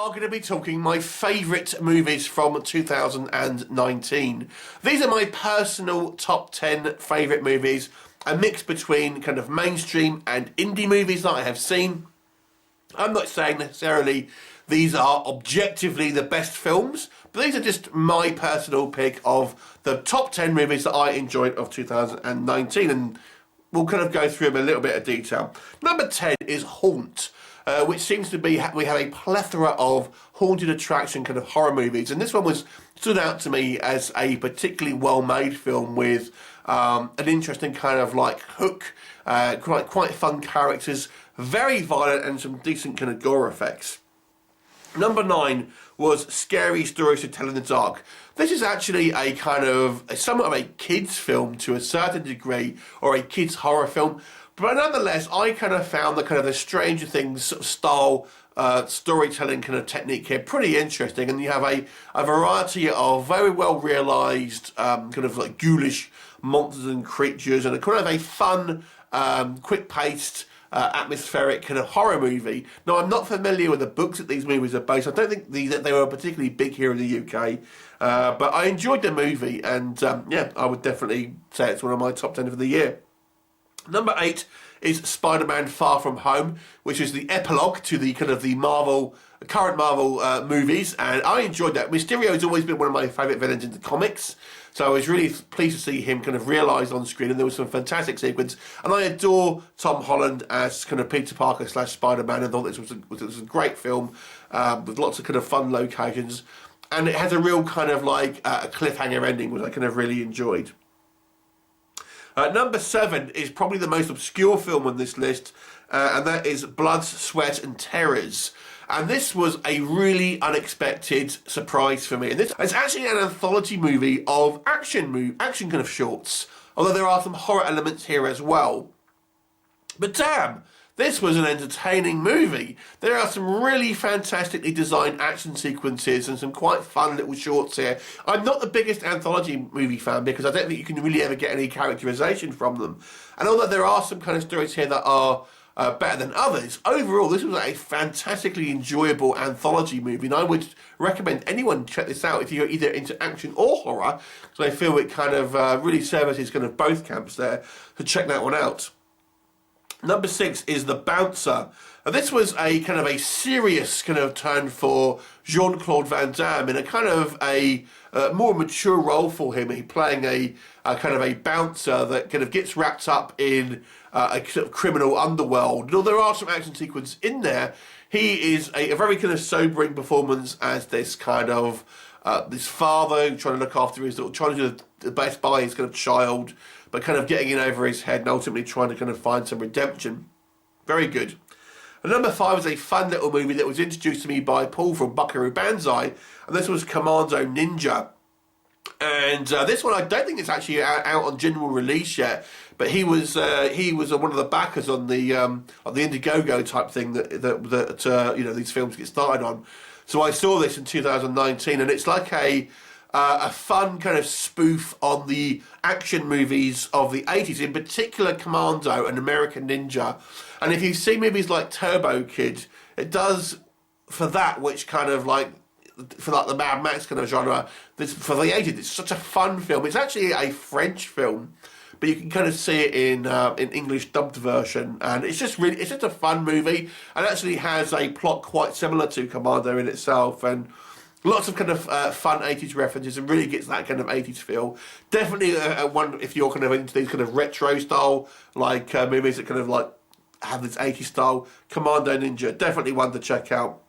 are going to be talking my favourite movies from 2019. These are my personal top 10 favourite movies, a mix between kind of mainstream and indie movies that I have seen. I'm not saying necessarily these are objectively the best films, but these are just my personal pick of the top 10 movies that I enjoyed of 2019, and we'll kind of go through them in a little bit of detail. Number 10 is Haunt, which seems to be, we have a plethora of haunted attraction kind of horror movies, and this one stood out to me as a particularly well-made film with an interesting kind of like hook, quite fun characters, very violent, and some decent kind of gore effects. Number 9 was Scary Stories to Tell in the Dark. This is actually a kind of, somewhat of a kids film to a certain degree, or a kids horror film, but nonetheless, I kind of found the Stranger Things sort of style storytelling kind of technique here pretty interesting, and you have a variety of very well realised kind of like ghoulish monsters and creatures, and a kind of a fun, quick-paced, atmospheric kind of horror movie. Now, I'm not familiar with the books that these movies are based. I don't think that they were particularly big here in the UK, but I enjoyed the movie, and yeah, I would definitely say it's one of my top 10 of the year. Number 8 is Spider-Man Far From Home, which is the epilogue to the kind of the current Marvel movies, and I enjoyed that. Mysterio has always been one of my favourite villains in the comics, so I was really pleased to see him kind of realised on screen, and there was some fantastic sequence, and I adore Tom Holland as kind of Peter Parker / Spider-Man, and thought this was a great film with lots of kind of fun locations, and it has a real kind of like a cliffhanger ending, which I kind of really enjoyed. Number 7 is probably the most obscure film on this list, and that is Blood, Sweat and Terrors. And this was a really unexpected surprise for me. And it's actually an anthology movie of action kind of shorts, although there are some horror elements here as well. But damn, this was an entertaining movie. There are some really fantastically designed action sequences and some quite fun little shorts here. I'm not the biggest anthology movie fan because I don't think you can really ever get any characterization from them. And although there are some kind of stories here that are better than others, overall this was a fantastically enjoyable anthology movie, and I would recommend anyone check this out if you're either into action or horror, because I feel it kind of really services kind of both camps there, so check that one out. Number 6 is The Bouncer. And this was a kind of a serious kind of turn for Jean-Claude Van Damme in a kind of a more mature role for him. He playing a kind of a bouncer that kind of gets wrapped up in a sort of criminal underworld. And although there are some action sequences in there, he is a very kind of sobering performance as this kind of this father trying to look after his little, trying to do the best by his kind of child, but kind of getting in over his head and ultimately trying to kind of find some redemption. Very good. And number 5 is a fun little movie that was introduced to me by Paul from Buckaroobanzai, and this was Commando Ninja. And this one, I don't think it's actually out on general release yet, but he was one of the backers on the Indiegogo type thing that you know, these films get started on. So I saw this in 2019, and it's like a fun kind of spoof on the action movies of the 80s, in particular Commando and American Ninja. And if you see movies like Turbo Kid, it does for that, which kind of like, for like the Mad Max kind of genre, for the 80s, it's such a fun film. It's actually a French film, but you can kind of see it in English dubbed version, and it's just a fun movie, and actually has a plot quite similar to Commando in itself, and lots of kind of fun 80s references, and really gets that kind of 80s feel. Definitely one if you're kind of into these kind of retro style like movies that kind of like have this 80s style. Commando Ninja, definitely one to check out.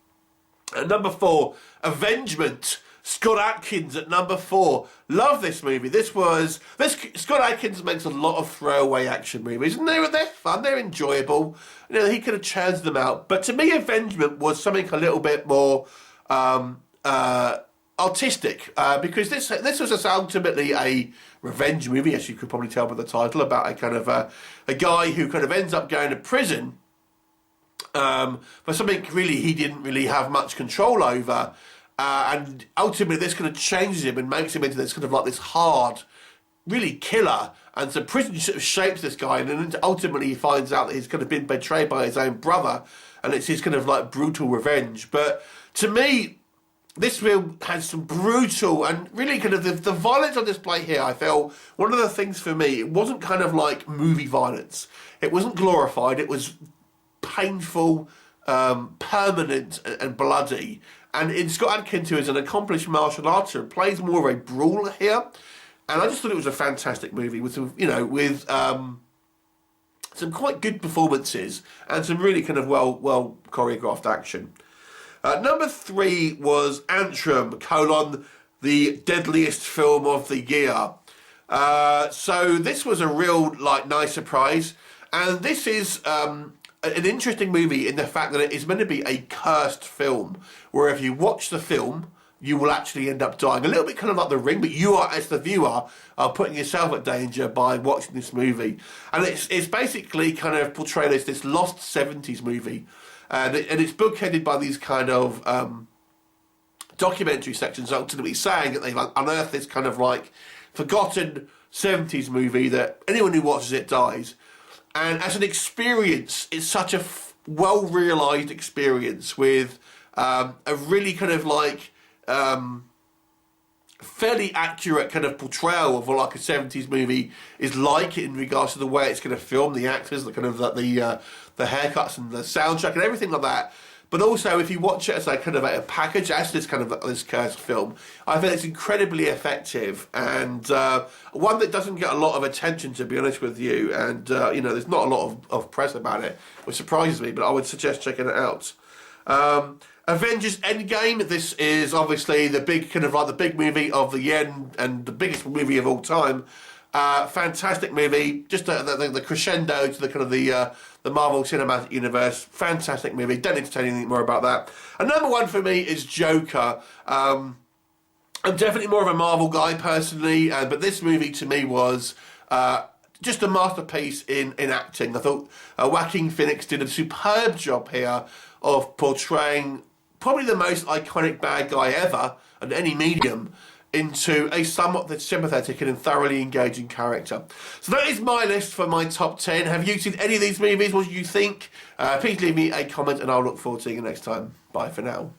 At number 4, Avengement. Scott Adkins at number 4. Love this movie. Scott Adkins makes a lot of throwaway action movies, and they're fun, they're enjoyable. You know, he could have churns them out. But to me, Avengement was something a little bit more artistic, because this was ultimately a revenge movie, as you could probably tell by the title, about a kind of a guy who kind of ends up going to prison for something really he didn't really have much control over, and ultimately this kind of changes him and makes him into this kind of like this hard, really killer, and so prison sort of shapes this guy, and then ultimately he finds out that he's kind of been betrayed by his own brother, and it's his kind of like brutal revenge. But to me, this film has some brutal and really kind of the violence on display here. I felt one of the things for me, it wasn't kind of like movie violence. It wasn't glorified. It was painful, permanent, and bloody. And in Scott Adkins, who is an accomplished martial artist, plays more of a brawler here. And I just thought it was a fantastic movie with some, some quite good performances and some really kind of well choreographed action. Number 3 was Antrum, the deadliest film of the year. So this was a real, nice surprise. And this is an interesting movie in the fact that it is meant to be a cursed film, where if you watch the film, you will actually end up dying. A little bit kind of like The Ring, but you are, as the viewer, are putting yourself at danger by watching this movie. And it's basically kind of portrayed as this lost 70s movie. And it's bookended by these kind of documentary sections, ultimately saying that they've unearthed this kind of forgotten 70s movie that anyone who watches it dies. And as an experience, it's such a well-realised experience with a really kind of fairly accurate kind of portrayal of what a 70s movie is like in regards to the way it's going to film, the actors, the kind of the haircuts and the soundtrack and everything like that. But also, if you watch it as a package, as this kind of this cursed film, I think it's incredibly effective and one that doesn't get a lot of attention, to be honest with you. And there's not a lot of press about it, which surprises me. But I would suggest checking it out. Avengers Endgame. This is obviously the big the big movie of the year and the biggest movie of all time. Fantastic movie, just the crescendo to the kind of the Marvel Cinematic Universe. Fantastic movie. Don't need to tell you anything more about that. And number 1 for me is Joker. I'm definitely more of a Marvel guy personally, but this movie to me was just a masterpiece in acting. I thought Joaquin Phoenix did a superb job here of portraying probably the most iconic bad guy ever in any medium into a somewhat sympathetic and thoroughly engaging character. So that is my list for my top 10. Have you seen any of these movies? What do you think? Please leave me a comment and I'll look forward to seeing you next time. Bye for now.